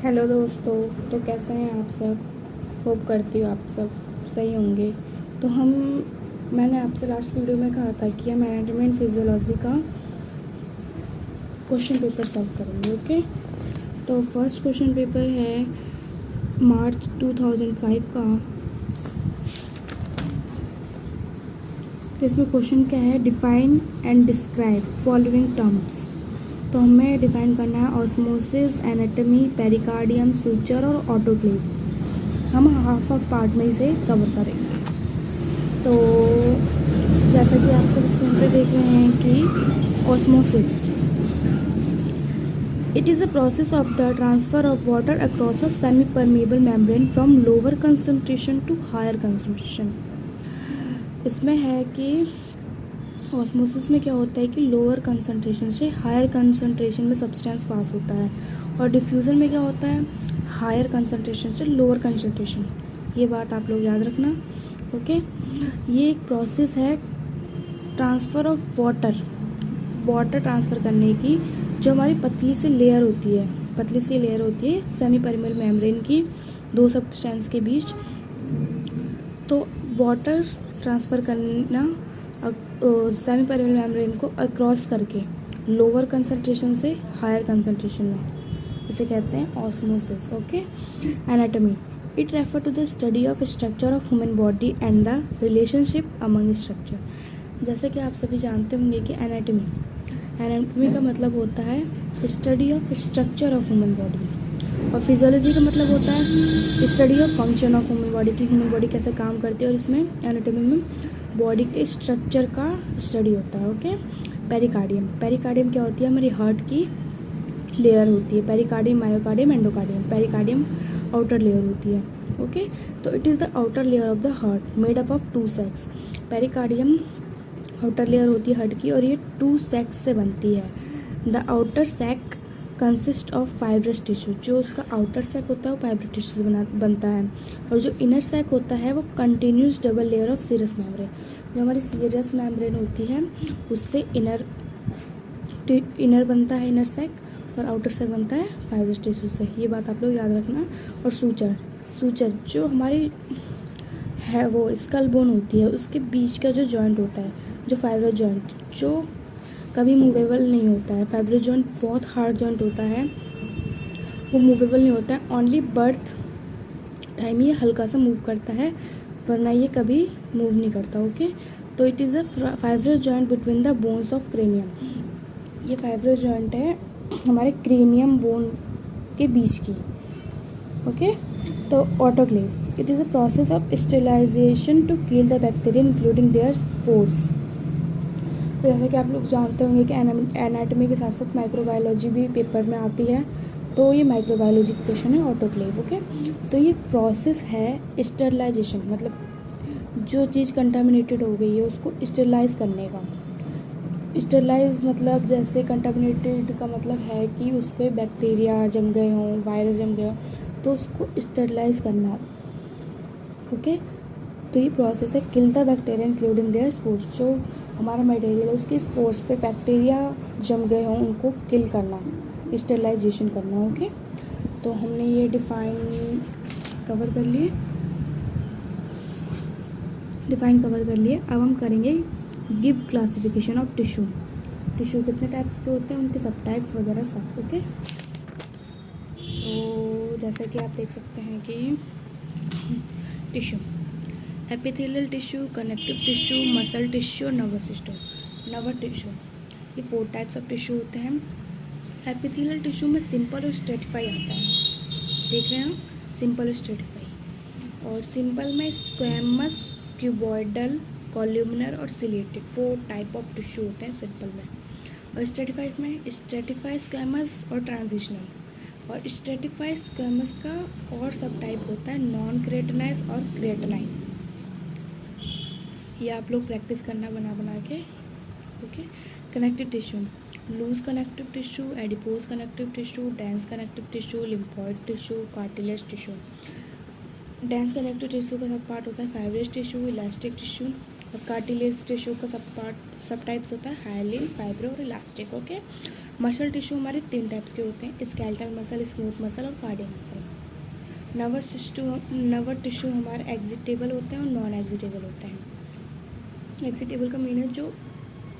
Hello दोस्तों। तो कैसे हैं आप सब? होप करती हूँ आप सब सही होंगे। तो मैंने आपसे लास्ट वीडियो में कहा था कि हम एनाटॉमी एंड फिजियोलॉजी का क्वेश्चन पेपर सॉल्व करेंगे। ओके, तो फर्स्ट क्वेश्चन पेपर है मार्च 2005 का। तो इसमें क्वेश्चन क्या है, define and describe following terms. तो हमें डिफाइन करना है ऑस्मोसिस, एनाटॉमी, पेरिकार्डियम, सूचर और ऑटोक्लेव। हम हाफ ऑफ पार्ट में इसे कवर करेंगे। तो जैसा कि आप सब स्क्रीन पे देख रहे हैं कि osmosis, it is a process of the transfer of water across a semi permeable membrane from lower concentration to higher concentration. इसमें है कि ऑस्मोसिस में क्या होता है कि लोअर कंसंट्रेशन से हायर कंसंट्रेशन में सब्सटेंस पास होता है, और डिफ्यूज़न में क्या होता है, हायर कंसंट्रेशन से लोअर कंसंट्रेशन। ये बात आप लोग याद रखना। ओके, ये एक प्रोसेस है ट्रांसफ़र ऑफ वाटर ट्रांसफ़र करने की, जो हमारी पतली सी लेयर होती है सेमी परमेबल मेम्ब्रेन की दो सब्सटेंस के बीच। तो वाटर ट्रांसफ़र करना सेमी परमेबल मेम्ब्रेन को अक्रॉस करके लोअर कंसंट्रेशन से हायर कंसंट्रेशन में, इसे कहते हैं osmosis. Okay, anatomy, it refer to the study of structure of human body and the relationship among structure. जैसे कि आप सभी जानते होंगे कि एनाटॉमी का मतलब होता है study of structure of human body, और फिजियोलॉजी का मतलब होता है study of function of human body, की ह्यूमन बॉडी कैसे काम करती है, और इसमें एनाटॉमी में बॉडी के स्ट्रक्चर का स्टडी होता है। ओके, पेरिकार्डियम क्या होती है, हमारी हार्ट की लेयर होती है। Pericardium, myocardium, endocardium. Pericardium outer layer होती है। ओके, तो it is the outer layer of the heart made up of 2 sacs. Pericardium outer layer होती है हार्ट की, और ये 2 सैक्स से बनती है। The outer sac consist of fibrous tissue, जो उसका आउटर सैक होता है वो फाइब्रस टिश्यू से बनता है, और जो इनर सैक होता है वो continuous double layer of serous membrane. जो हमारी सीरस मेम्ब्रेन होती है उससे इनर बनता है इनर सैक, और आउटर सैक बनता है फाइब्रस टिश्यू से। ये बात आप लोग याद रखना। और सूचर जो हमारी है वो स्कल बोन होती है, उसके बीच का जो जॉइंट होता है, जो फाइब्रस जॉइंट, जो कभी मूवेबल नहीं होता है। फाइब्रस जॉइंट बहुत हार्ड जॉइंट होता है, वो मूवेबल नहीं होता है। ओनली बर्थ टाइम ये हल्का सा मूव करता है, वरना ये कभी मूव नहीं करता। ओके, तो it is the fibrous joint between the bones of cranium. ये फाइब्रस जॉइंट है हमारे क्रेनियम बोन के बीच की। ओके, तो autoclave, it is a process of sterilisation to kill the bacteria including their spores. तो जैसा कि आप लोग जानते होंगे कि एनाटॉमी के साथ साथ माइक्रोबायोलॉजी भी पेपर में आती है, तो ये माइक्रोबायोलॉजी का क्वेश्चन है ऑटोक्लेव। ओके, तो ये प्रोसेस है स्टेरिलाइजेशन, मतलब जो चीज़ कंटामिनेटेड हो गई है उसको स्टेरिलाइज करने का। स्टेरिलाइज मतलब जैसे कंटामिनेटेड का मतलब है कि उस पर बैक्टीरिया जम गए हों, वायरस जम गए हों, तो उसको स्टेरिलाइज करना। ओके, तो ये प्रोसेस है किल the bacteria including their spores. जो हमारा मटेरियल है उसके स्पोर्स पे बैक्टीरिया जम गए हों उनको किल करना, स्टेरिलाइजेशन करना। ओके, तो हमने ये डिफाइन कवर कर लिए। अब हम करेंगे गिव क्लासिफिकेशन ऑफ टिश्यू कितने टाइप्स के होते हैं, उनके सब टाइप्स वगैरह सब। ओके, तो जैसा कि आप देख सकते हैं कि tissue, epithelial tissue, connective tissue, muscle tissue और नर्वस टिश्यू, ये 4 टाइप्स ऑफ टिश्यू होते हैं। एपिथेलियल टिश्यू में सिंपल और स्ट्रेटिफाई आता है, देख रहे हैं हम, सिंपल और स्ट्रेटिफाई। और सिंपल में स्क्वैमस, क्यूबॉइडल, कॉल्यूमिनर और सिलेटेड, 4 टाइप ऑफ टिश्यू होते हैं सिंपल में। और स्ट्रेटिफाइड में स्ट्रेटिफाई, स्क्वैमस और ट्रांजिशनल। और स्ट्रेटिफाई स्क्वैमस का और सब टाइप होता है नॉन क्रेटनाइज और क्रेटनाइज। ये आप लोग प्रैक्टिस करना बना के। Okay, connective tissue, loose connective tissue, adipose connective tissue, dense connective tissue, lymphoid tissue, cartilage tissue. Dense connective tissue का सब पार्ट होता है फाइब्रस टिश्यू, इलास्टिक टिश्यू, और कार्टिलेज टिश्यू का सब टाइप्स होता है हाइलिन, फाइब्रो और elastic. Okay, muscle tissue हमारे 3 types के होते हैं, स्केलेटल मसल, स्मूथ मसल और कार्डियक मसल। नर्वस टिश्यू हमारे एक्सिटेबल होते हैं और नॉन एक्सिटेबल होते हैं। एक्सिटेबल का मीन है जो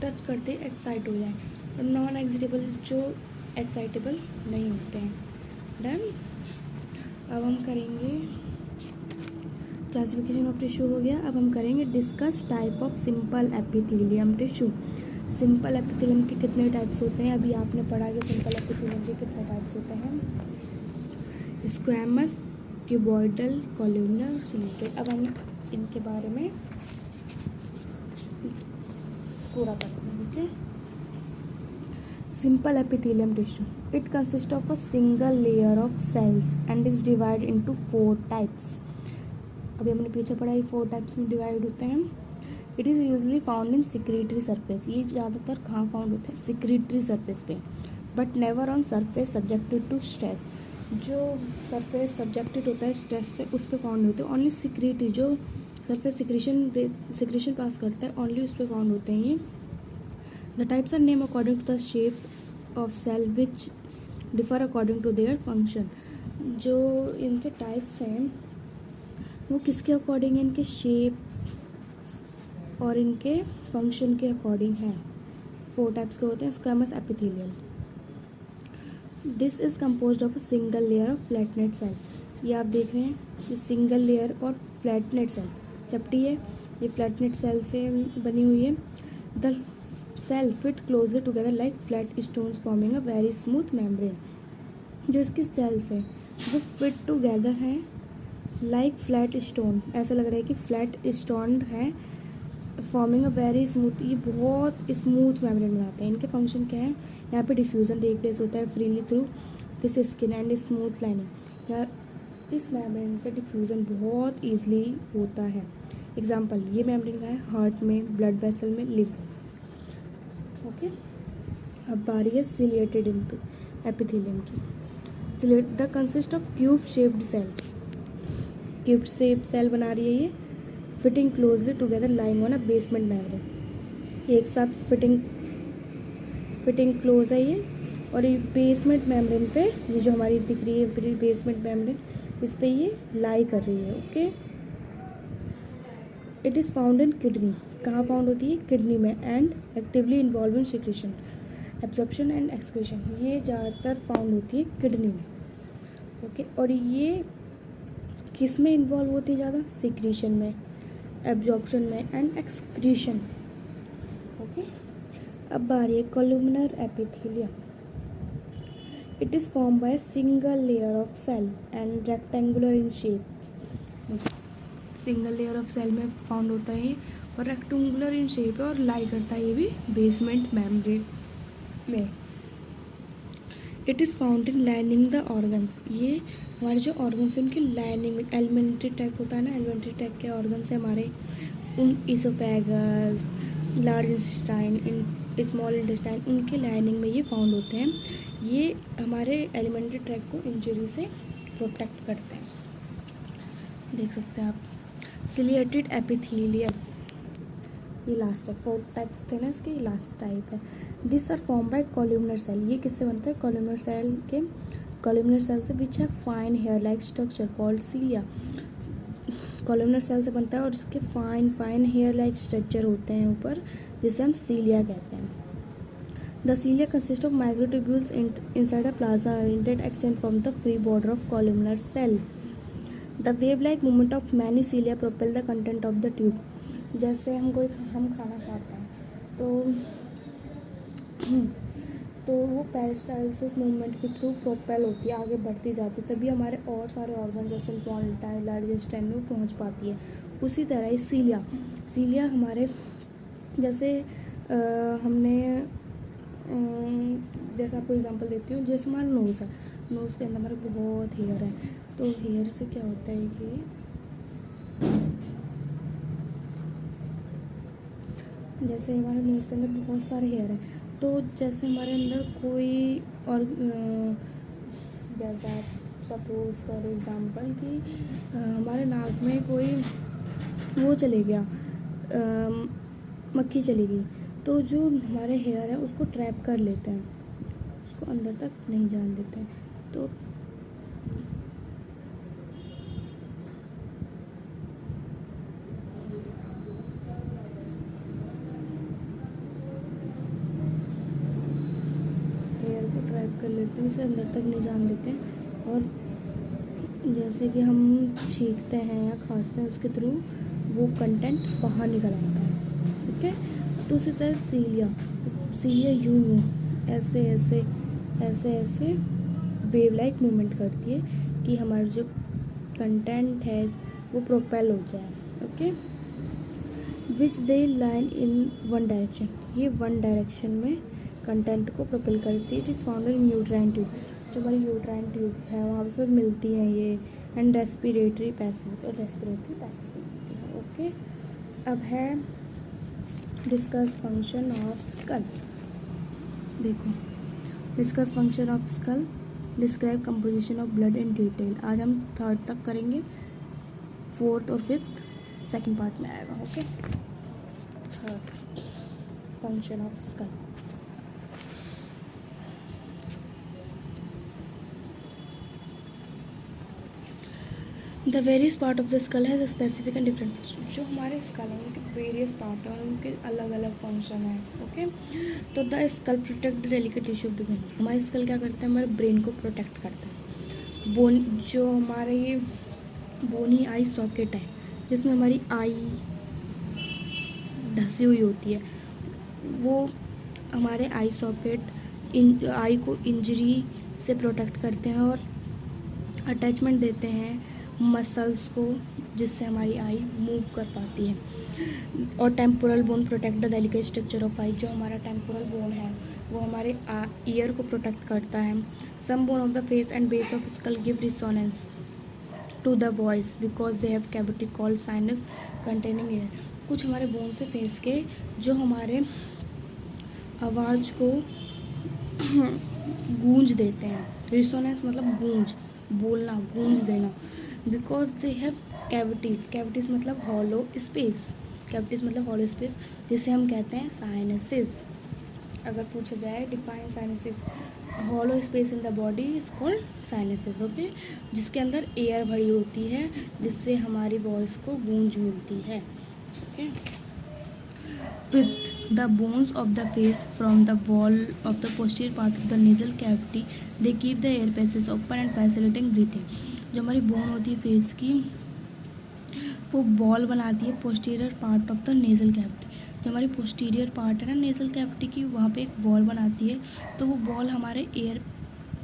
टच करते एक्साइट हो जाए, और नॉन एक्सिटेबल जो एक्साइटेबल नहीं होते हैं। डन। अब हम करेंगे क्लासिफिकेशन ऑफ टिश्यू हो गया। अब हम करेंगे discuss type of simple epithelium tissue. Simple epithelium के कितने टाइप्स होते हैं, अभी आपने पढ़ा कि सिंपल एपिथेलियम के कितने टाइप्स होते हैं, स्क्वैमस, क्यूबॉइडल, कॉलम्नर, सिलिकेट। अब हम इनके बारे में पूरा करते हैं। Okay, simple epithelium tissue, it consist of a single layer of cells and is divide into 4 types. अभी हमने पीछे पढ़ा ये 4 टाइप्स में डिवाइड होते हैं। It is usually found in secretory surface, ये ज़्यादातर कहाँ फाउंड होते हैं, सिक्रीटरी सरफेस पे, but never on surface subjected to stress. जो सरफेस सब्जेक्टेड होता है स्ट्रेस से उस पर फाउंड होते हैं। ओनली सिक्रीटरी जो सरफेस सिक्रीशन पास करता है ओनली उस पर फाउंड होते हैं ये। The types are name according to the shape of cell which differ according to their function. जो इनके टाइप्स हैं वो किसके अकॉर्डिंग है, इनके शेप और इनके फंक्शन के अकॉर्डिंग है। 4 टाइप्स के होते हैं। Squamous epithelial, this is composed of a single layer of flattened cell. ये आप देख रहे हैं, ये सिंगल लेयर और फ्लैटनेट सेल चपटी है, ये फ्लैटनेट सेल से बनी हुई है। The cell fit closely together like flat stones forming a very smooth membrane. जो इसकी सेल्स हैं वो फिट टुगेदर हैं लाइक फ्लैट स्टोन, ऐसा लग रहा है कि फ्लैट स्टोन है, फॉर्मिंग अ वेरी स्मूथ, ये बहुत स्मूथ मेम्ब्रेन बनाते हैं। इनके फंक्शन क्या है, यहाँ पे डिफ्यूजन टेक प्लेस होता है freely through this skin and smooth lining. यहाँ इस मेम्ब्रेन से डिफ्यूजन बहुत ईजिली होता है। एग्जाम्पल, ये मेम्ब्रेन का है हार्ट में, ब्लड वेसल में, लिवर। ओके, अब बारी है सिलिएटेड एपिथेलियम की। The consist of cube shaped cell, cube shape cell बना रही है ये, fitting closely together lying on a basement membrane. एक साथ फिटिंग क्लोज है ये, और ये बेसमेंट मेम्ब्रेन पे, ये जो हमारी दिख रही है बेसमेंट मेम्ब्रेन, इस पे ये लाई कर रही है। Okay, it is found in kidney, कहाँ फाउंड होती है, किडनी में, and actively involve in secretion, absorption and excretion. ये ज़्यादातर फाउंड होती है किडनी में। ओके, और ये किस में इन्वॉल्व होती है ज़्यादा, सिक्रीशन में, एब्जॉर्प्शन में एंड एक्सक्रीशन। ओके, अब बारी है columnar epithelium. It is form by single layer of cell and rectangular in shape. Single layer of cell में फाउंड होता है और रेक्टेंगुलर इन शेप है, और लाई करता है ये भी बेसमेंट मेम्ब्रेन में। It is found in lining the organs, ये हमारे जो ऑर्गन्स हैं उनकी लाइनिंग में, एलिमेंट्री ट्रैक होता है ना, एलिमेंट्री ट्रैक के ऑर्गन्स हैं हमारे, उन oesophagus, large intestine, small intestine, उनके लाइनिंग में ये फाउंड होते हैं। ये हमारे एलिमेंट्री ट्रैक को इंजरी से प्रोटेक्ट करते हैं। देख सकते हैं आप। सिलिएटेड एपिथेलियम, ये लास्ट है, 4 टाइप्स थे ना इसके, लास्ट टाइप है। This are form by columnar cell, ये किससे बनता है, कॉलमनर सेल के, कॉलमनर सेल से विच है fine hair like structure called cilia. Columnar cell से बनता है और इसके फाइन हेयर लाइक स्ट्रक्चर होते हैं ऊपर, जिसे हम सीलिया कहते हैं। The cilia consist of microtubules inside a plasma oriented extend from the free border of columnar cell. The wave like movement of many cilia propel the content of the tube. जैसे हम खाना खाते हैं तो वो peristalsis movement के through propel होती है, आगे बढ़ती जाती है, तभी हमारे और सारे ऑर्गन जैसे स्मॉल इंटेस्टाइन, लार्ज इंटेस्टाइन में पहुंच पाती है। उसी तरह सीलिया हमारे जैसे हमने जैसे आपको एग्जांपल देती हूँ, जैसे हमारा नोज़ है, नोज़ के अंदर हमारे बहुत हेयर है, तो हेयर से क्या होता है कि जैसे हमारे नोज़ के अंदर बहुत सारे हेयर हैं, तो जैसे हमारे अंदर कोई और जैसा सपोज फॉर एग्ज़ाम्पल कि हमारे नाक में कोई वो चले गया, मक्खी चली गई, तो जो हमारे हेयर है उसको ट्रैप कर लेते हैं, उसको अंदर तक नहीं जान देते हैं। तो एयर को ट्रैप कर लेते हैं, उसे अंदर तक नहीं जान देते हैं। और जैसे कि हम छींकते हैं या खांसते हैं, उसके थ्रू वो कंटेंट बाहर निकल आता है। ओके, तो उसी तरह सीलिया यूं ऐसे ऐसे ऐसे ऐसे वेव लाइक मूवमेंट करती है कि हमारा जो कंटेंट है वो प्रोपेल हो गया है। Okay, which they line in one direction, ये वन डायरेक्शन में कंटेंट को प्रोपेल करती है। It is found in uterine tube, जो हमारी यूट्राइन ट्यूब है वहाँ पर फिर मिलती हैं ये, एंड रेस्पिरेटरी पैसेज में मिलती है। ओके, अब है डिस्कस फंक्शन ऑफ स्कल। देखो, discuss function of skull, describe composition of blood in detail. आज हम थर्ड तक करेंगे, फोर्थ और फिफ्थ सेकंड पार्ट में आएगा। Okay, third function of skull. The various part of the skull has a specific and different function. जो हमारे school हैं उनके वेरियस पार्ट हैं, उनके अलग अलग फंक्शन हैं। ओके, तो the skull protect the delicate tissue of the brain. हमारा स्कल क्या करता है, हमारे ब्रेन को प्रोटेक्ट करता है। बोन, जो हमारे ये बोनी आई सॉकेट है जिसमें हमारी आई धसी हुई होती है, वो हमारे आई सॉकेट आई को इंजरी से प्रोटेक्ट करते हैं और अटैचमेंट देते हैं मसल्स को, जिससे हमारी आई मूव कर पाती है। और temporal bone protect the delicate structure of eye. जो हमारा टेम्पोरल बोन है वो हमारे ईयर को प्रोटेक्ट करता है। Some bone of the face and base of skull give resonance to the voice because they have cavity called sinus containing air. कुछ हमारे बोन से फेस के जो हमारे आवाज़ को गूंज देते हैं। रिसोनेंस मतलब गूंज, बोलना, गूंज देना। बिकॉज दे हैव कैविटीज़ मतलब हॉलो स्पेस, कैविटीज़ मतलब हॉलो स्पेस, जिसे हम कहते हैं साइनसेस। अगर पूछा जाए define sinuses, hollow space in the body is called sinuses. Okay, जिसके अंदर एयर भरी होती है जिससे हमारी वॉइस को गूंज मिलती है। Okay, with the bones of the face from the wall of the posterior part of the nasal cavity they keep the air passages open and facilitating breathing। जो हमारी बोन होती है फेस की, वो बॉल बनाती है posterior part of the nasal cavity. जो हमारी पोस्टीरियर पार्ट है ना नेज़ल कैविटी की, वहाँ पे एक वॉल बनाती है, तो वो बॉल हमारे एयर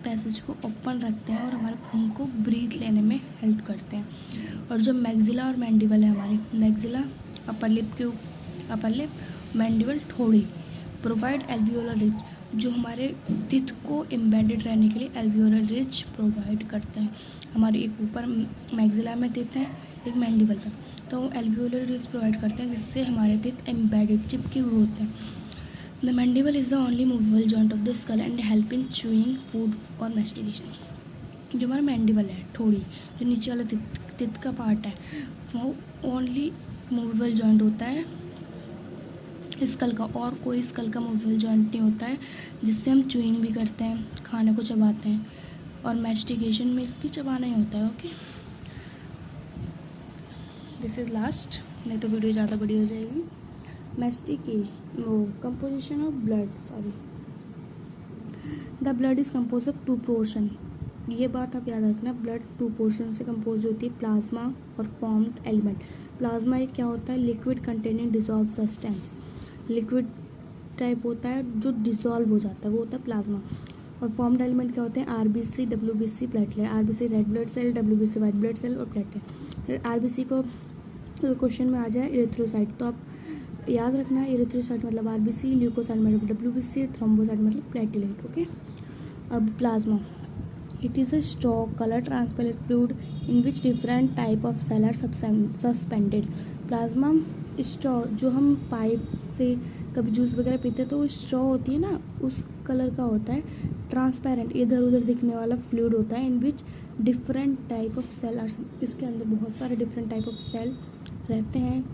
पैसेज को ओपन रखते हैं और हमारे खून को ब्रीथ लेने में हेल्प करते हैं। और जो मैक्सिला और मैंडिबल है, हमारी मैक्सिला अपर लिप, मैंडिबल ठोड़ी, प्रोवाइड एल्वियोलर रिच। जो हमारे टीथ को एम्बेडेड रहने के लिए एल्वियोलर रिच प्रोवाइड करते हैं। हमारे एक ऊपर मैक्सिला में टीथ है, एक मैंडिबल में, तो एल्वियोलर रिच प्रोवाइड करते हैं जिससे हमारे टीथ एम्बेडेड चिपके हुए होते हैं। The mandible is the only movable joint of the skull and help in chewing food और मैस्टिकेशन। जो हमारा मैंडिबल है, ठोड़ी, जो नीचे वाला टीथ का पार्ट है, वो ओनली मूवेबल जॉइंट होता है स्कल का, और कोई स्कल का मूवेबल जॉइंट नहीं होता है जिससे हम चूइंग भी करते हैं, खाने को चबाते हैं, और मैस्टिकेशन में इसकी चबाना ही होता है। ओके, दिस इज़ लास्ट, नहीं तो वीडियो ज़्यादा बड़ी हो जाएगी। Mastication, composition of blood, the blood is compose of to portion. ये बात आप याद रखना, ब्लड टू पोर्शन से कंपोज होती है, प्लाज्मा और फॉर्म्ड एलिमेंट। प्लाज्मा एक क्या होता है, liquid containing dissolve substance, liquid type होता है जो डिसॉल्व हो जाता है, वो होता है प्लाज्मा। और फॉर्म्ड एलिमेंट क्या होते हैं, RBC, WBC, platelet. RBC red blood cell, WBC white blood cell और प्लेटलेट। आरबीसी को क्वेश्चन में आ जाए इरिथ्रोसाइट, तो आप याद रखना इरिथ्रोसाइट मतलब आरबीसी, ल्यूकोसाइट मतलब डब्ल्यूबीसी, थ्रोम्बोसाइट मतलब प्लेटलेट। ओके, अब plasma, it is a straw colour transparent fluid in which different type of cell are suspended. Plasma straw, जो हम पाइप से कभी जूस वगैरह पीते हैं तो वो स्ट्रॉ होती है ना, उस कलर का होता है, ट्रांसपेरेंट, इधर उधर दिखने वाला फ्लूइड होता है। In which different type of cell are, इसके अंदर बहुत सारे डिफरेंट टाइप ऑफ सेल रहते हैं।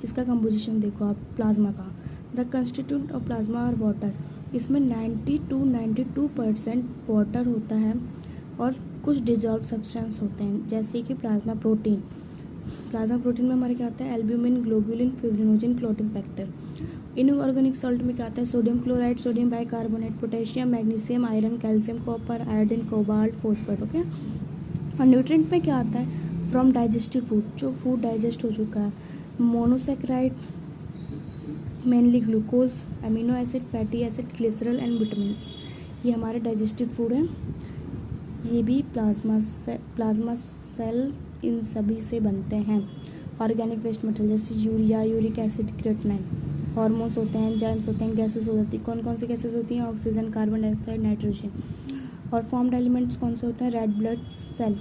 इसका कंपोजिशन देखो आप प्लाज्मा का, द कंस्टिट्यूट ऑफ प्लाज्मा और वाटर, इसमें 90 to 92% वाटर होता है और कुछ डिजॉल्व सब्सटेंस होते हैं, जैसे कि प्लाज्मा प्रोटीन में हमारे क्या आता है, albumin, globulin, fibrinogen, clotting factor. Inorganic salt में क्या आता है, sodium chloride, sodium bicarbonate, potassium, magnesium, iron, calcium, copper, iodine, cobalt, phosphate. Okay. और न्यूट्रिएंट में क्या आता है, फ्रॉम डाइजेस्टेड फूड, जो फूड डाइजेस्ट हो चुका है, monosaccharide mainly glucose, amino acid, fatty acid, glycerol and vitamins, ये हमारे डाइजेस्टेड फूड हैं। ये भी प्लाज्मा सेल इन सभी से बनते हैं। ऑर्गेनिक वेस्ट मटेरियल जैसे urea, uric acid, creatinine. Hormones होते हैं, एंजाइम्स होते हैं, गैसेस हो जाती हैं। कौन कौन सी गैसेस होती हैं, ऑक्सीजन, कार्बन डाइऑक्साइड, नाइट्रोजन। और फॉर्म्ड एलिमेंट्स कौन से होते हैं, red blood cell,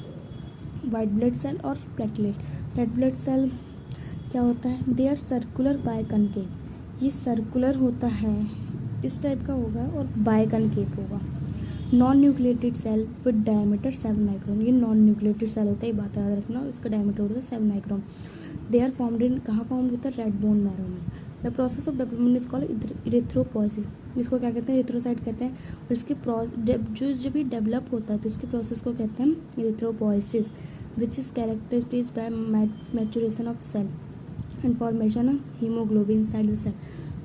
white blood cell और प्लेटलेट। रेड ब्लड सेल क्या होता है, they are circular biconcave, ये सर्कुलर होता है, इस टाइप का होगा और बाय कनकेव होगा। Non nucleated cell with diameter 7 micron, ये नॉन न्यूक्लिएटेड सेल होता है, ये बात याद रखना। और इसका डायमीटर होता है 7 micron. They are formed in, कहाँ फॉर्म होता है, रेड बोन मैरो में। The process of development is called erythropoiesis, इसको क्या कहते हैं, इरिथ्रोसाइट कहते हैं। और इसके जब भी डेवलप होता है तो इसके प्रोसेस को कहते हैं erythropoiesis, which is characterised by maturation of cell and formation of haemoglobin inside the cell.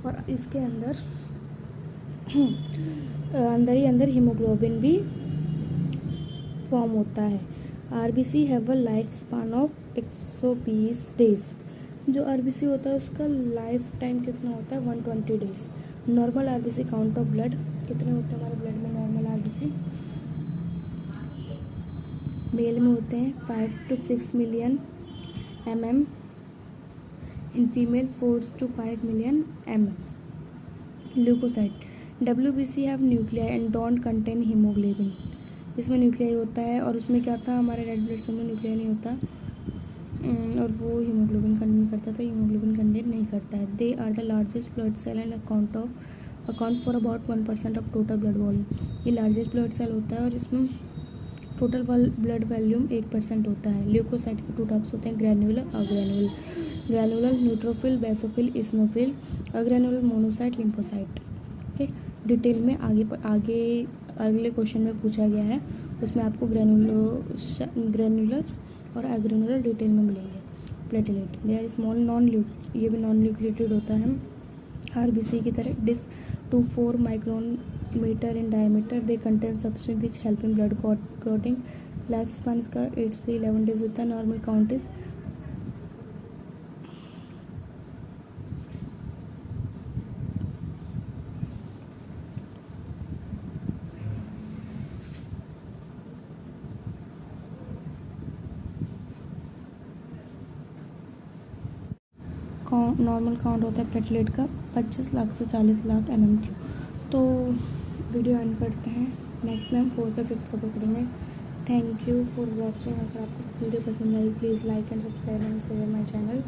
और इसके अंदर हीमोग्लोबिन भी फॉर्म होता है। RBC have a life span of 120 days, जो आरबीसी होता है उसका लाइफ टाइम कितना होता है, 120 days. Normal RBC count of blood, कितने होते हैं हमारे ब्लड में नॉर्मल आरबीसी, मेल में होते हैं 5 to 6 million mm, in female 4 to 5 million mm। Leucocyte, WBC have nuclei and don't contain haemoglobin, इसमें न्यूक्लियाई होता है और उसमें क्या था, हमारे रेड ब्लड सेल में न्यूक्लियाई नहीं होता और वो हीमोग्लोबिन कंटेन करता था, हीमोग्लोबिन कंटेन नहीं करता है। They are the largest blood cell and account for about 1% of total blood volume, ये लार्जेस्ट ब्लड सेल होता है और इसमें टोटल ब्लड वॉल्यूम 1% होता है। ल्यूकोसाइट के 2 टाइप्स होते हैं, granular, agranular. Granular neutrophil, basophil, eosinophil, agranular monocyte, lymphocyte. Okay, detail में आगे अगले क्वेश्चन में पूछा गया है, उसमें आपको ग्रैन्युलर और अग्रैन्युलर डिटेल में मिलेंगे। प्लेटलेट, दे आर स्मॉल ये भी नॉन न्यूक्लिएटेड होता है आरबीसी की तरह। This 2-4 micrometre in diameter, they contain substance which help in blood clotting. Life span इसका 8 से 11 डेज होता है। Normal count is normal count होता है प्लेटलेट का 25 लाख से 40 लाख mm। तो वीडियो एंड करते हैं, नेक्स्ट में हम 4th और 5th का पकड़ेंगे। Thank you for watching. अगर आपको वीडियो पसंद आई please like and subscribe and share my channel.